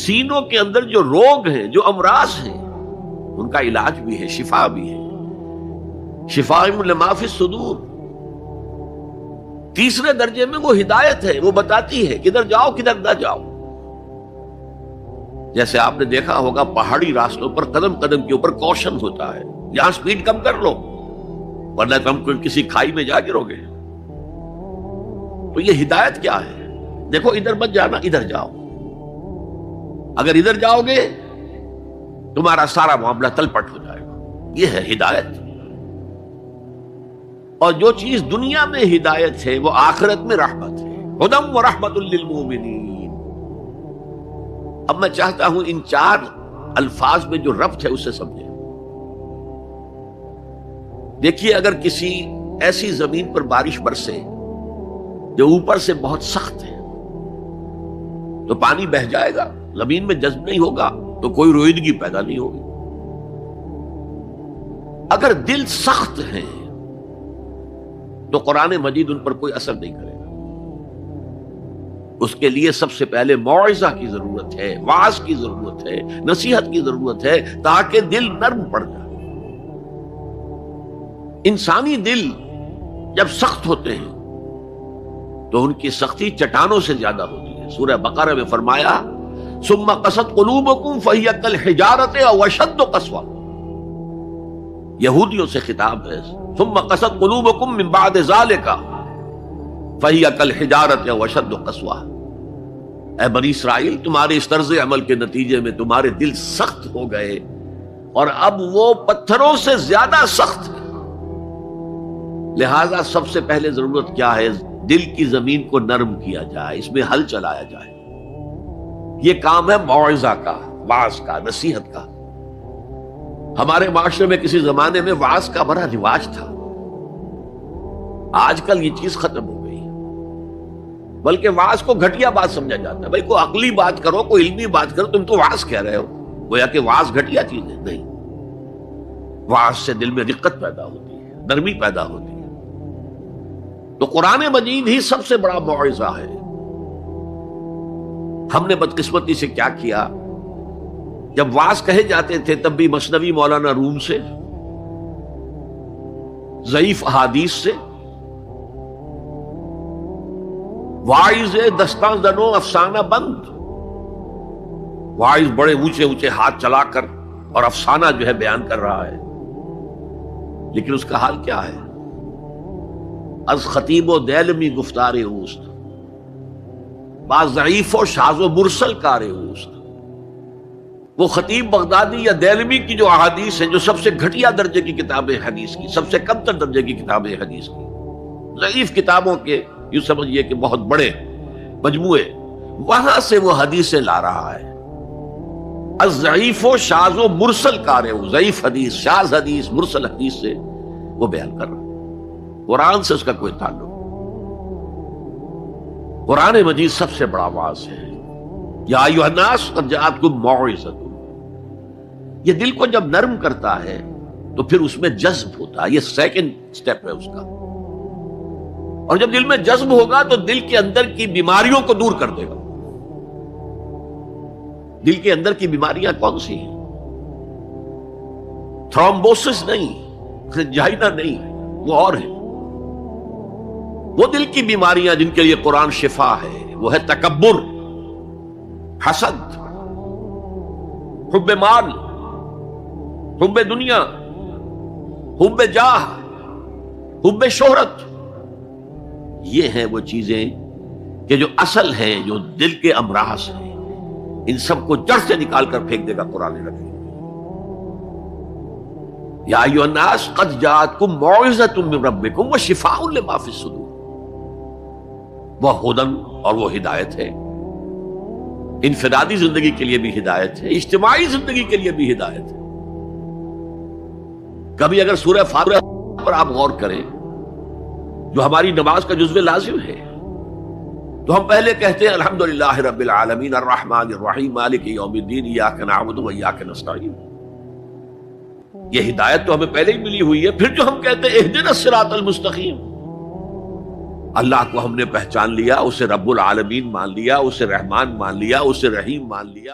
سینوں کے اندر جو روگ ہیں، جو امراض ہیں، ان کا علاج بھی ہے، شفا بھی ہے، شفاء لما فی الصدور۔ تیسرے درجے میں وہ ہدایت ہے، وہ بتاتی ہے کدھر جاؤ کدھر نہ جاؤ۔ جیسے آپ نے دیکھا ہوگا پہاڑی راستوں پر قدم قدم کے اوپر کوشن ہوتا ہے، یہاں سپیڈ کم کر لو ورنہ تم کسی کھائی میں جا گرو گے۔ تو یہ ہدایت کیا ہے؟ دیکھو ادھر مت جانا، ادھر جاؤ، اگر ادھر جاؤ گے تمہارا سارا معاملہ تلپٹ ہو جائے گا، یہ ہے ہدایت۔ اور جو چیز دنیا میں ہدایت ہے وہ آخرت میں رحمت ہے، ہدی و رحمت للمؤمنین۔ اب میں چاہتا ہوں ان چار الفاظ میں جو ربط ہے اسے سمجھیں۔ دیکھیے اگر کسی ایسی زمین پر بارش برسے جو اوپر سے بہت سخت ہے تو پانی بہہ جائے گا، زمین میں جذب نہیں ہوگا تو کوئی رویدگی پیدا نہیں ہوگی۔ اگر دل سخت ہیں تو قرآن مجید ان پر کوئی اثر نہیں کرے گا۔ اس کے لیے سب سے پہلے موعظہ کی ضرورت ہے، وعظ کی ضرورت ہے، نصیحت کی ضرورت ہے تاکہ دل نرم پڑ جائے۔ انسانی دل جب سخت ہوتے ہیں تو ان کی سختی چٹانوں سے زیادہ ہوتی ہے۔ سورہ بقرہ میں فرمایا ثم قست قلوبکم فہی کالحجارۃ او اشد قسوہ۔ یہودیوں سے خطاب ہے، ثم قست قلوبکم من بعد ذلک فہی کالحجارۃ او اشد قسوہ۔ اے بنی اسرائیل، تمہارے اس طرز عمل کے نتیجے میں تمہارے دل سخت ہو گئے اور اب وہ پتھروں سے زیادہ سخت ہے۔ لہذا سب سے پہلے ضرورت کیا ہے؟ دل کی زمین کو نرم کیا جائے، اس میں حل چلایا جائے۔ یہ کام ہے موعظہ کا، وعظ کا، نصیحت کا۔ ہمارے معاشرے میں کسی زمانے میں وعظ کا بڑا رواج تھا، آج کل یہ چیز ختم ہو گئی، بلکہ وعظ کو گھٹیا بات سمجھا جاتا ہے۔ بھائی کوئی عقلی بات کرو، کوئی علمی بات کرو، تم تو وعظ کہہ رہے ہو، گویا کہ وعظ گھٹیا چیز ہے۔ نہیں، وعظ سے دل میں رقت پیدا ہوتی ہے، نرمی پیدا ہوتی ہے۔ تو قرآن مجید ہی سب سے بڑا موعظہ ہے۔ ہم نے بدقسمتی سے کیا کیا، جب وعظ کہے جاتے تھے تب بھی مثنوی مولانا روم سے، ضعیف احادیث سے، واعظ دستاں زنو افسانہ بند، واعظ بڑے اونچے اونچے ہاتھ چلا کر اور افسانہ جو ہے بیان کر رہا ہے، لیکن اس کا حال کیا ہے؟ از خطیب و دیلمی گفتار اوست، بعض ضعیف و شاذ و مرسل کار اوست۔ وہ خطیب بغدادی یا دیلمی کی جو احادیث ہیں، جو سب سے گھٹیا درجے کی کتاب حدیث کی، سب سے کم تر درجے کی کتاب حدیث کی، ضعیف کتابوں کے یوں سمجھئے کہ بہت بڑے مجموعے، وہاں سے وہ حدیثیں لا رہا ہے۔ از ضعیف و شاذ و مرسل کار او، ضعیف حدیث، شاذ حدیث، مرسل حدیث سے وہ بیان کر رہا ہے۔ قرآن سے اس کا کوئی تعلق۔ قرآن مجید سب سے بڑا واعظ ہے۔ یا ایھا الناس قد جاءتکم موعظۃ۔ یہ دل کو جب نرم کرتا ہے تو پھر اس میں جذب ہوتا ہے، یہ سیکنڈ سٹیپ ہے اس کا۔ اور جب دل میں جذب ہوگا تو دل کے اندر کی بیماریوں کو دور کر دے گا۔ دل کے اندر کی بیماریاں کون سی ہیں؟ تھرومبوسس نہیں، انجائنا نہیں، وہ اور ہے۔ وہ دل کی بیماریاں جن کے لیے قرآن شفا ہے، وہ ہے تکبر، حسد، حب مال، حب دنیا، حب جاہ، حب شہرت۔ یہ ہیں وہ چیزیں کہ جو اصل ہیں، جو دل کے امراض ہیں، ان سب کو جڑ سے نکال کر پھینک دے گا قرآن رکھے۔ یا ایھا الناس قد جاءتکم موعظۃ من ربکم وشفاء لما فی الصدور۔ وہ ہدن اور وہ ہدایت ہے، انفرادی زندگی کے لیے بھی ہدایت ہے، اجتماعی زندگی کے لیے بھی ہدایت ہے۔ کبھی اگر سورہ فاتحہ پر آپ غور کریں، جو ہماری نماز کا جزو لازم ہے، تو ہم پہلے کہتے ہیں الحمدللہ رب العالمین الرحمن الرحیم مالک یوم الدین ایاک نعبد و ایاک نستعین۔ یہ ہدایت تو ہمیں پہلے ہی ملی ہوئی ہے۔ پھر جو ہم کہتے ہیں اہدنا الصراط المستقیم، اللہ کو ہم نے پہچان لیا، اسے رب العالمین مان لیا، اسے رحمان مان لیا، اسے رحیم مان لیا۔